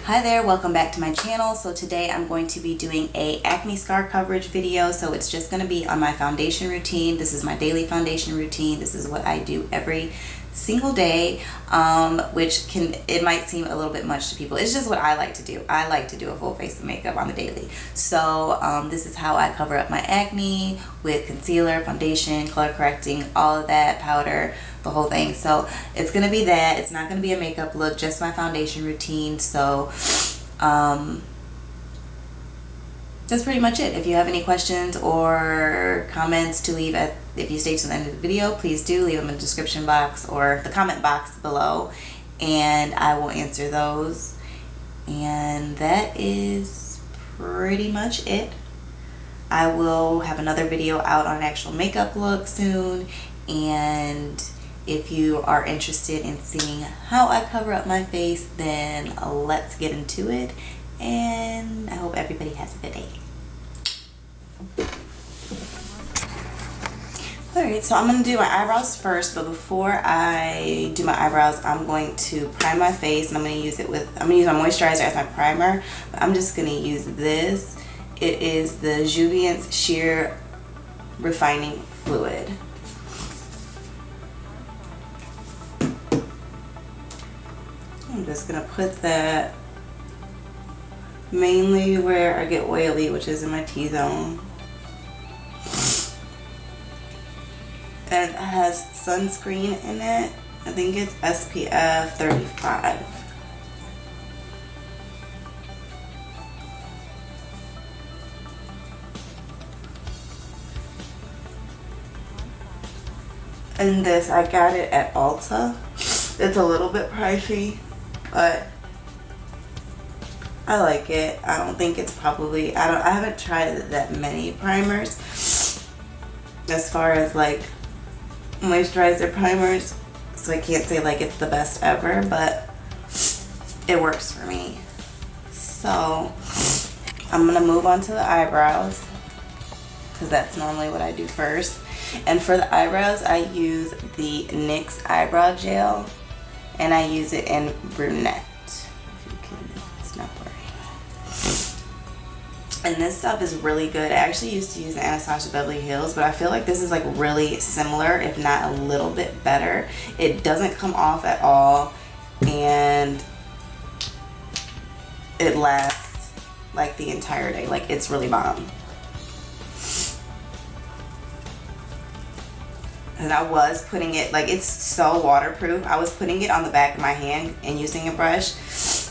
Hi there, welcome back to my channel. So today I'm going to be doing a acne scar coverage video. So it's just going to be on my foundation routine. This is my daily foundation routine. This is what I do every single day, it might seem a little bit much to people. It's just what I like to do. I like to do a full face of makeup on the daily. So this is how I cover up my acne with concealer, foundation, color correcting, all of that, powder, the whole thing. So it's gonna be that. It's not gonna be a makeup look, just my foundation routine. So that's pretty much it. If you have any questions or comments to leave if you stay to the end of the video, please do leave them in the description box or the comment box below, and I will answer those. And that is pretty much it. I will have another video out on an actual makeup look soon, and if you are interested in seeing how I cover up my face, then let's get into it, and I hope everybody has a good day. Alright, so I'm going to do my eyebrows first, but before I do my eyebrows, I'm going to prime my face, and I'm going to use my moisturizer as my primer, but I'm just going to use this. It is the Exuviance Sheer Refining Fluid. I'm just going to put that mainly where I get oily, which is in my T-zone. And it has sunscreen in it. I think it's SPF 35. And this, I got it at Ulta. It's a little bit pricey, but I like it. I don't think it's probably, I haven't tried that many primers as far as like moisturizer primers, so I can't say like it's the best ever, but it works for me. So I'm gonna move on to the eyebrows, because that's normally what I do first. And for the eyebrows, I use the NYX eyebrow gel, and I use it in brunette. If you can, it's not blurry. And this stuff is really good. I actually used to use the Anastasia Beverly Hills, but I feel like this is like really similar, if not a little bit better. It doesn't come off at all, and it lasts like the entire day. Like, it's really bomb. And I was putting it, like, it's so waterproof. I was putting it on the back of my hand and using a brush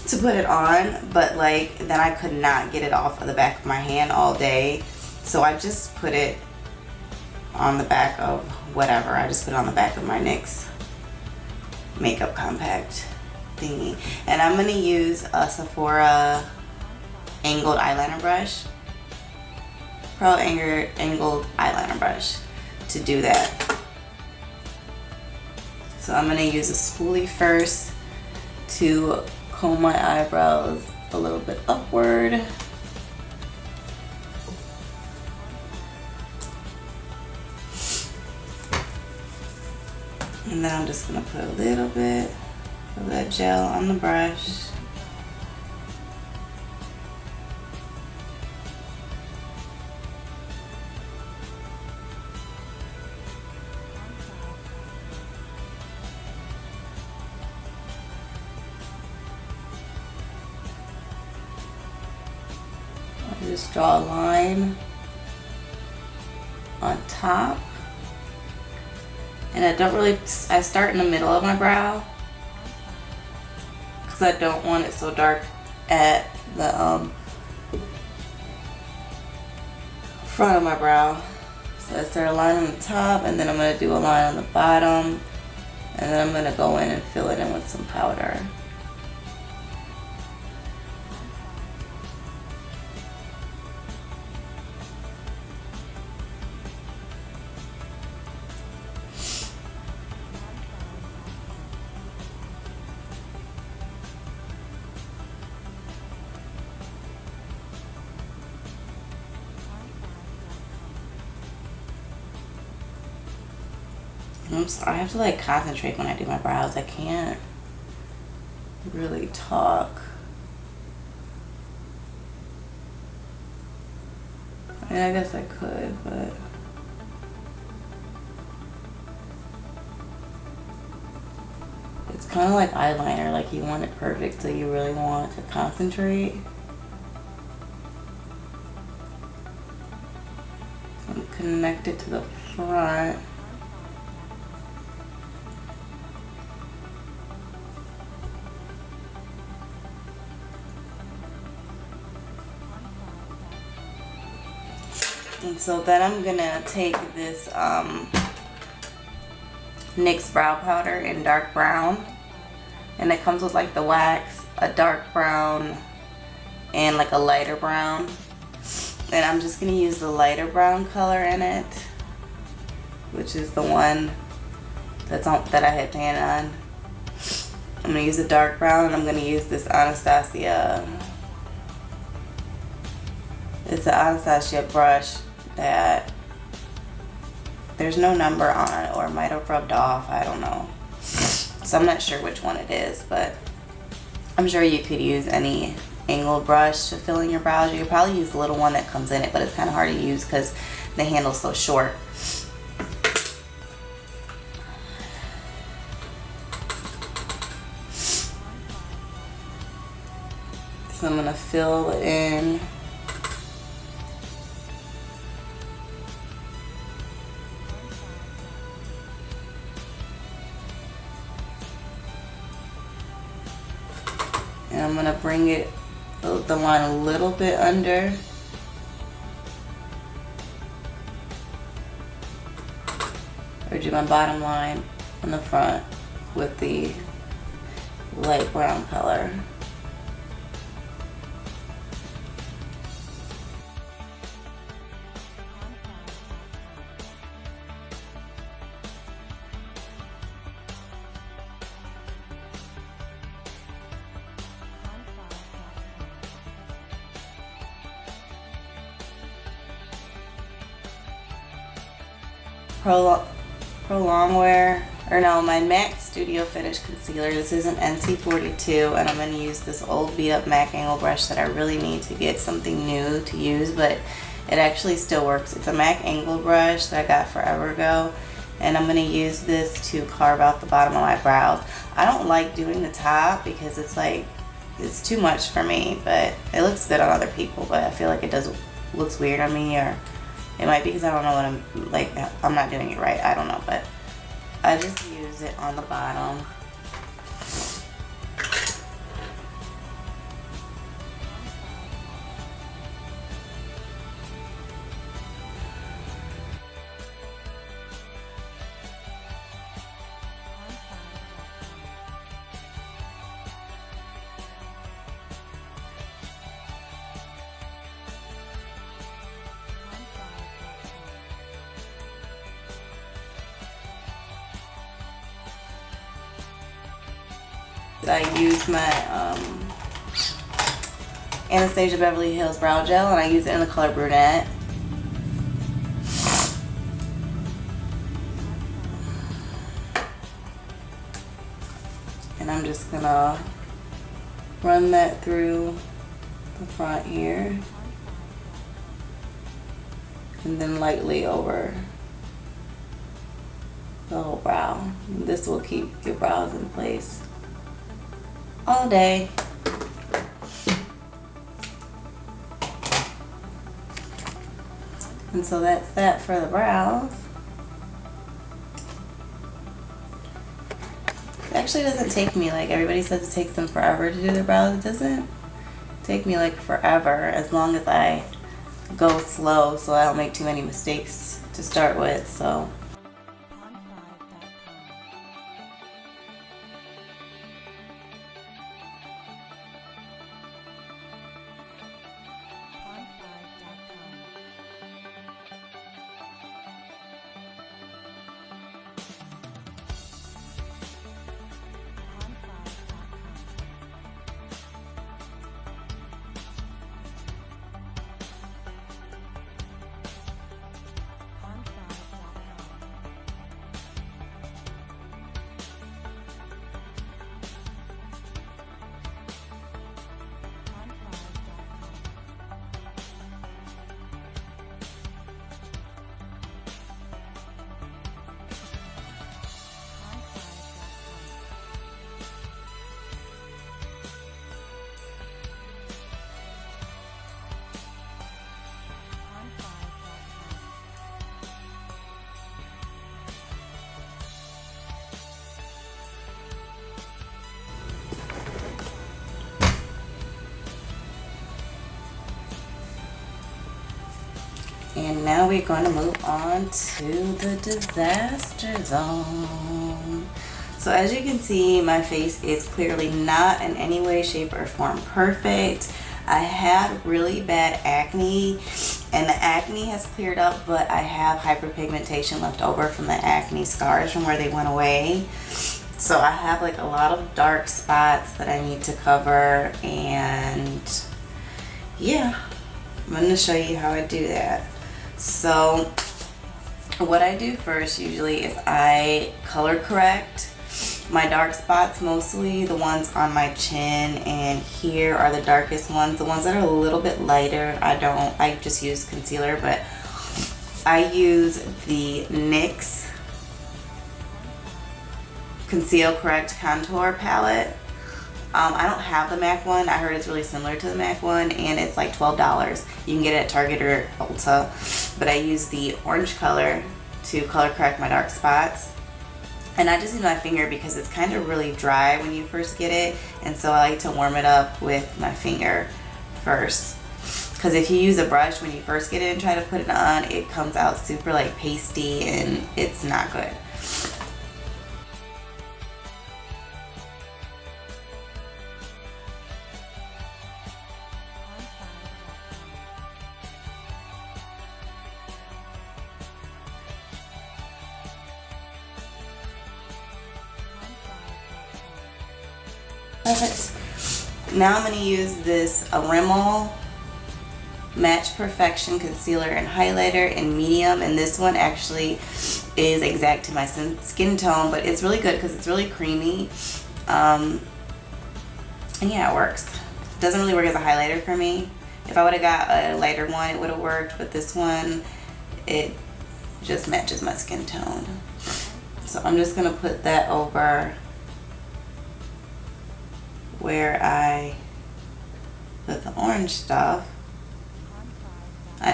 to put it on, but like then I could not get it off of the back of my hand all day, so I just put it on the back of whatever. I just put it on the back of my NYX makeup compact thingy. And I'm gonna use a Sephora angled eyeliner brush, Pro angled eyeliner brush to do that. So I'm gonna use a spoolie first to comb my eyebrows a little bit upward. And then I'm just gonna put a little bit of that gel on the brush. Just draw a line on top, and I start in the middle of my brow because I don't want it so dark at the front of my brow. So I start a line on the top, and then I'm going to do a line on the bottom, and then I'm going to go in and fill it in with some powder. I'm sorry, I have to like concentrate when I do my brows. I can't really talk And I guess I could, but it's kind of like eyeliner, like you want it perfect, so you really want to concentrate. So connect it to the front. And so then I'm gonna take this NYX brow powder in dark brown, and it comes with like the wax, a dark brown, and like a lighter brown. And I'm just gonna use the lighter brown color in it, which is the one that's on, that I had pan on. I'm gonna use the dark brown, and I'm gonna use this Anastasia. It's an Anastasia brush that there's no number on it, or it might have rubbed off, I don't know. So I'm not sure which one it is, but I'm sure you could use any angled brush to fill in your brows. You could probably use the little one that comes in it, but it's kind of hard to use because the handle's so short. So I'm gonna fill it in. And I'm gonna bring it, the line a little bit under. Or do my bottom line on the front with the light brown color. Prolong Wear, or no, my MAC Studio Finish Concealer. This is an NC42, and I'm going to use this old beat up MAC angle brush that I really need to get something new to use, but it actually still works. It's a MAC angle brush that I got forever ago, and I'm going to use this to carve out the bottom of my brows. I don't like doing the top because it's like, it's too much for me, but it looks good on other people, but I feel like it looks weird on me, or it might be because I don't know what I'm not doing it right. I don't know, but I just use it on the bottom. I use my Anastasia Beverly Hills Brow Gel, and I use it in the color Brunette. And I'm just gonna run that through the front here, and then lightly over the whole brow. This will keep your brows in place all day. And so that's that for the brows. It actually doesn't take me, like everybody says it takes them forever to do their brows. It doesn't take me like forever, as long as I go slow so I don't make too many mistakes to start with. So And now we're going to move on to the disaster zone. So as you can see, my face is clearly not in any way, shape, or form perfect. I had really bad acne, and the acne has cleared up, but I have hyperpigmentation left over from the acne scars from where they went away. So I have like a lot of dark spots that I need to cover, and yeah, I'm going to show you how I do that. So what I do first usually is I color correct my dark spots, mostly the ones on my chin, and here are the darkest ones. The ones that are a little bit lighter, I just use concealer, but I use the NYX Conceal Correct Contour palette. I don't have the MAC one. I heard it's really similar to the MAC one, and it's like $12. You can get it at Target or Ulta, but I use the orange color to color correct my dark spots. And I just use my finger because it's kind of really dry when you first get it, and so I like to warm it up with my finger first. Because if you use a brush when you first get it and try to put it on, it comes out super like pasty and it's not good. Perfect. Now I'm going to use this Rimmell Match Perfection Concealer and Highlighter in medium, and this one actually is exact to my skin tone, but it's really good because it's really creamy, and yeah, it works. It doesn't really work as a highlighter for me. If I would have got a lighter one, it would have worked, but this one, it just matches my skin tone. So I'm just going to put that over where I put the orange stuff.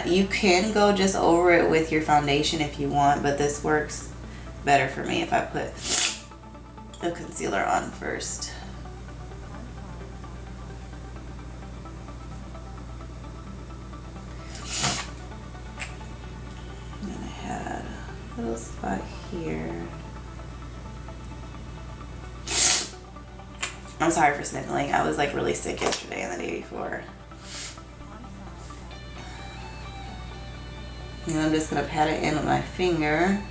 You can go just over it with your foundation if you want, but this works better for me if I put the concealer on first. And then I had a little spot here. I'm sorry for sniffling. I was like really sick yesterday and the day before. And I'm just going to pat it in with my finger.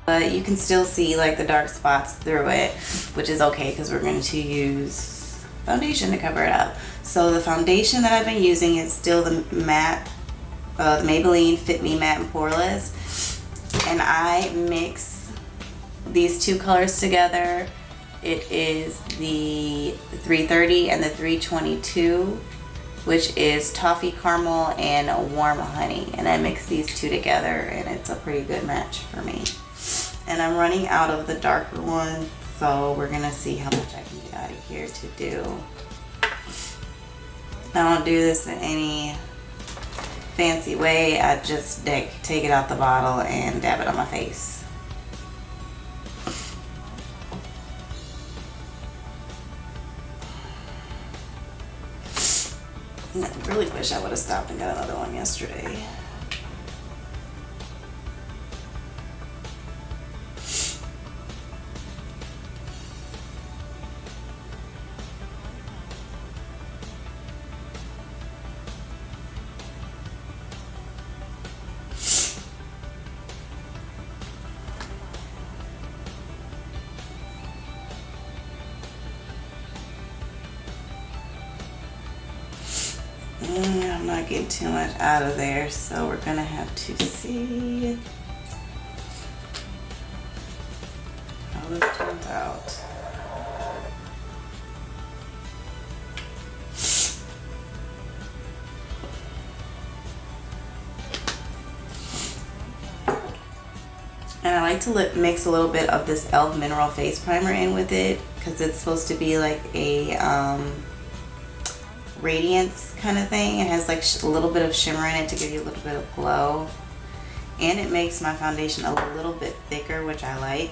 But you can still see like the dark spots through it, which is okay because we're going to use foundation to cover it up. So the foundation that I've been using is still the matte, the Maybelline Fit Me Matte and Poreless, and I mix these two colors together. It is the 330 and the 322, which is toffee caramel and warm honey, and I mix these two together and it's a pretty good match for me. And I'm running out of the darker one, so we're gonna see how much I can get out of here to do. I don't do this in any fancy way. I just take it out the bottle and dab it on my face. And I really wish I would have stopped and got another one yesterday. I'm not getting too much out of there, so we're gonna have to see how this turns out. And I like to mix a little bit of this e.l.f. Mineral Face Primer in with it because it's supposed to be like a radiance kind of thing. It has like a little bit of shimmer in it to give you a little bit of glow. And it makes my foundation a little bit thicker, which I like.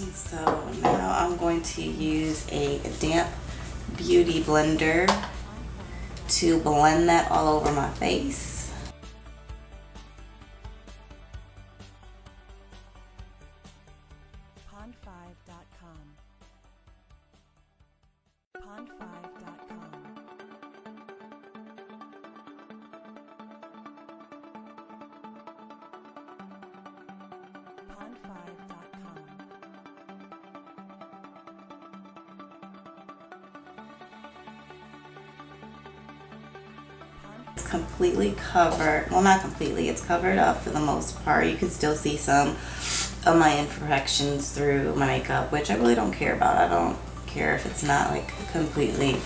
And so now I'm going to use a damp beauty blender to blend that all over my face. Pond5.com. Pond5.com. Pond5.com. It's completely covered. Well, not completely. It's covered up for the most part. You can still see some of my imperfections through my makeup, which I really don't care about. I don't care if it's not like completely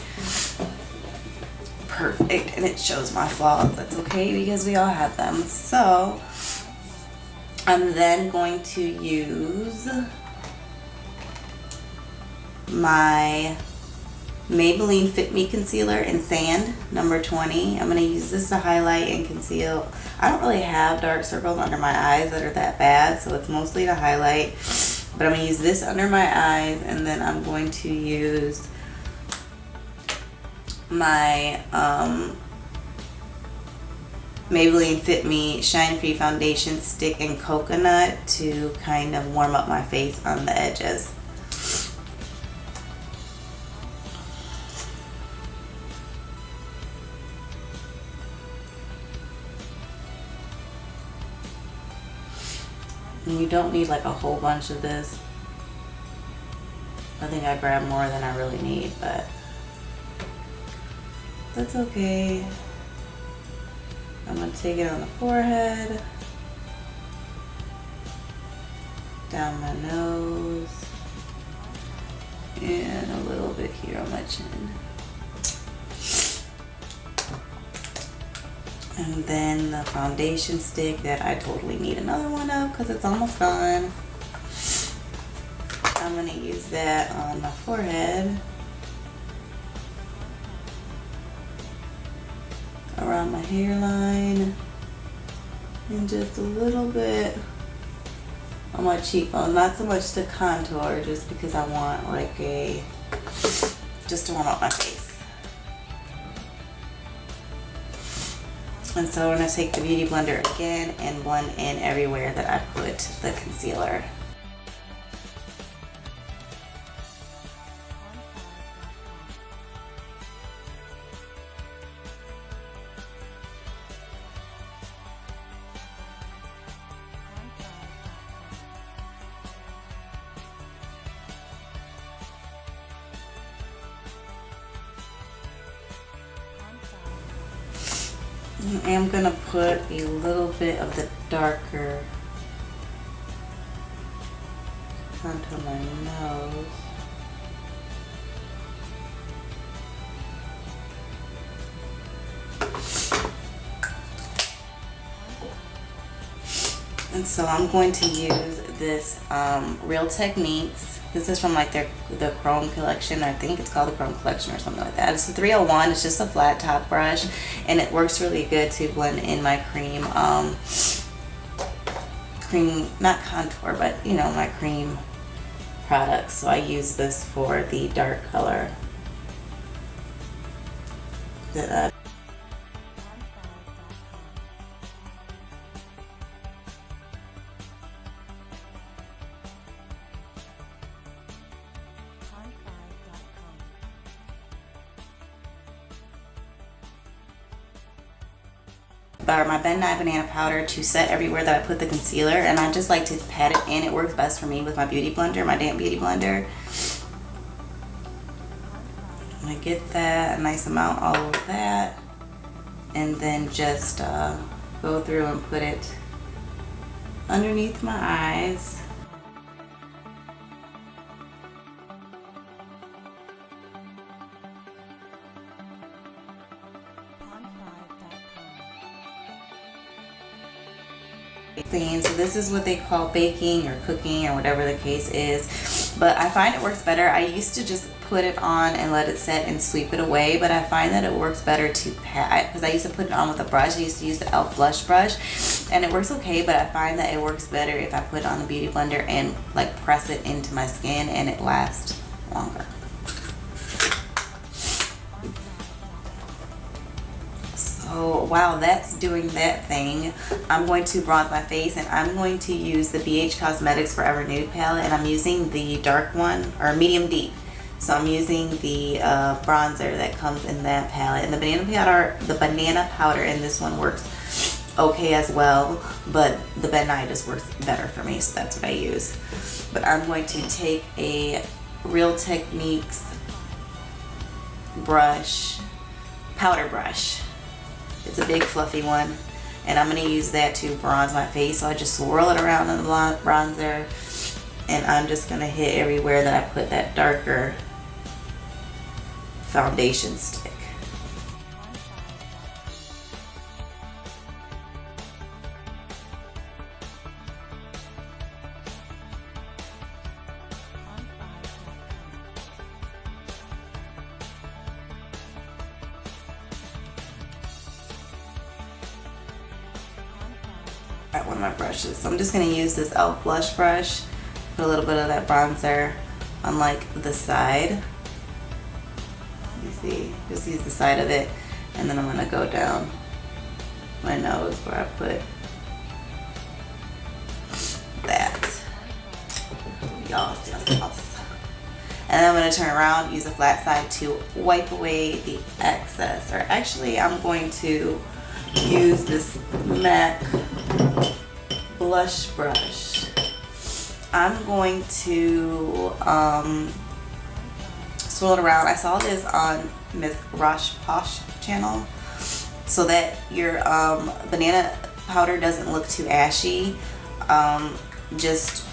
perfect and it shows my flaws. That's okay because we all have them. So I'm then going to use my Maybelline Fit Me Concealer in Sand, number 20. I'm going to use this to highlight and conceal. I don't really have dark circles under my eyes that are that bad, so it's mostly to highlight. But I'm going to use this under my eyes, and then I'm going to use my Maybelline Fit Me Shine Free Foundation Stick in Coconut to kind of warm up my face on the edges. And you don't need like a whole bunch of this. I think I grabbed more than I really need, but that's okay. I'm going to take it on the forehead, down my nose, and a little bit here on my chin. And then the foundation stick that I totally need another one of because it's almost gone. I'm going to use that on my forehead, around my hairline, and just a little bit on my cheekbone. Not so much to contour, just because I want like just to warm up my face. And so I'm going to take the Beauty Blender again and blend in everywhere that I put the concealer. I am going to put a little bit of the darker onto my nose. And so I'm going to use this Real Techniques. This is from like the Chrome collection. I think it's called the Chrome collection or something like that. It's a 301. It's just a flat top brush, and it works really good to blend in my cream, not contour, but you know, my cream products. So I use this for the dark color that my Ben Nye banana powder to set everywhere that I put the concealer, and I just like to pat it in. It works best for me with my beauty blender, my damp beauty blender. I'm gonna get that a nice amount all over that, and then just go through and put it underneath my eyes. So this is what they call baking or cooking or whatever the case is, but I find it works better. I used to just put it on and let it set and sweep it away, but I find that it works better to pat, because I used to put it on with a brush. I used to use the e.l.f. blush brush and it works okay, but I find that it works better if I put it on the beauty blender and like press it into my skin, and it lasts longer. So while that's doing that thing, I'm going to bronze my face, and I'm going to use the BH Cosmetics Forever Nude palette, and I'm using the dark one, or medium deep. So I'm using the bronzer that comes in that palette, and the banana powder in this one works okay as well, but the Ben Nye just works better for me, so that's what I use. But I'm going to take a Real Techniques brush, powder brush. It's a big fluffy one, and I'm going to use that to bronze my face. So I just swirl it around in the bronzer, and I'm just going to hit everywhere that I put that darker foundation stick. One of my brushes. So I'm just going to use this e.l.f. blush brush, put a little bit of that bronzer on like the side. You see, just use the side of it, and then I'm going to go down my nose where I put that. Yes. And then I'm going to turn around, use a flat side to wipe away the excess. Or actually, I'm going to use this MAC blush brush. I'm going to swirl it around. I saw this on Miss Rosh Posh channel, so that your banana powder doesn't look too ashy. Just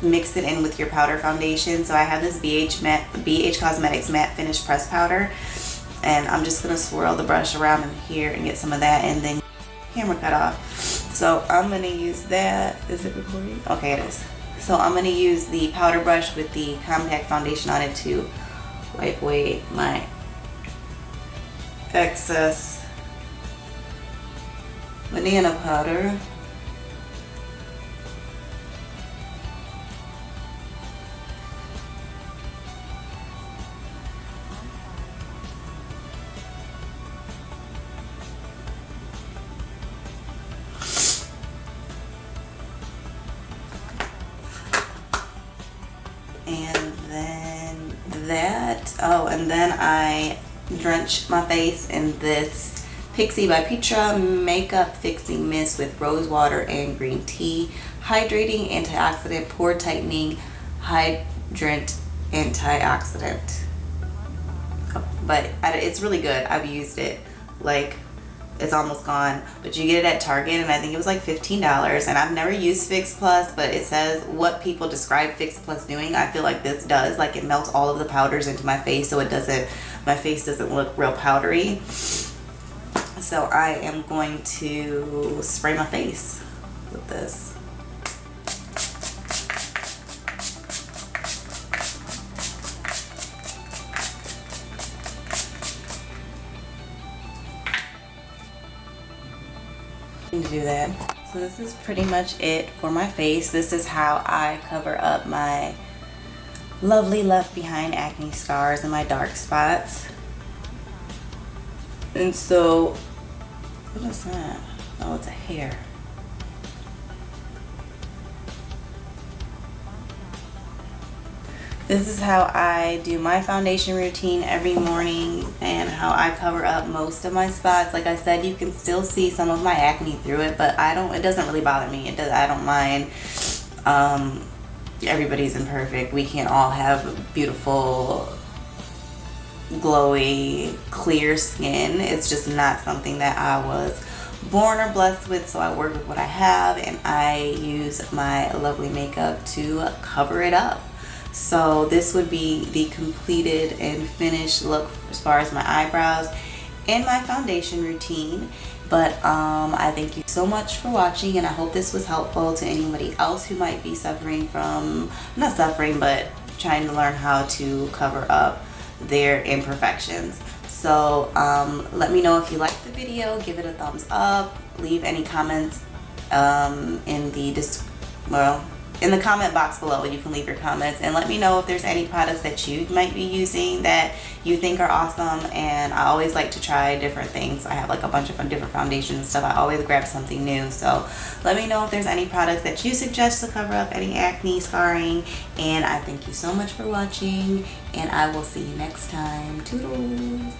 mix it in with your powder foundation. So I have this BH Cosmetics Matte Finish Press Powder, and I'm just going to swirl the brush around in here and get some of that, and then camera cut off. So I'm going to use that. Is it recording? Okay, it is. So I'm going to use the powder brush with the compact foundation on it to wipe away my excess banana powder. And then that, and then I drench my face in this Pixi by Petra Makeup Fixing Mist with rose water and green tea. Hydrating, antioxidant, pore tightening, hydrant, antioxidant. But it's really good. I've used it. Like, it's almost gone, but you get it at Target, and I think it was like $15. And I've never used Fix Plus, but it says what people describe Fix Plus doing, I feel like this does. Like, it melts all of the powders into my face, so my face doesn't look real powdery. So I am going to spray my face with this. To do that. So this is pretty much it for my face. This is how I cover up my lovely left behind acne scars and my dark spots. And so, what is that? Oh, it's a hair. This is how I do my foundation routine every morning and how I cover up most of my spots. Like I said, you can still see some of my acne through it, but it doesn't really bother me. I don't mind. Everybody's imperfect. We can't all have beautiful, glowy, clear skin. It's just not something that I was born or blessed with, so I work with what I have and I use my lovely makeup to cover it up. So this would be the completed and finished look as far as my eyebrows and my foundation routine. But I thank you so much for watching, and I hope this was helpful to anybody else who might be suffering from, not suffering, but trying to learn how to cover up their imperfections. So let me know if you liked the video, give it a thumbs up, leave any comments in the comment box below. You can leave your comments and let me know if there's any products that you might be using that you think are awesome. And I always like to try different things. I have like a bunch of different foundations and stuff. I always grab something new. So let me know if there's any products that you suggest to cover up any acne scarring. And I thank you so much for watching, and I will see you next time. Toodles.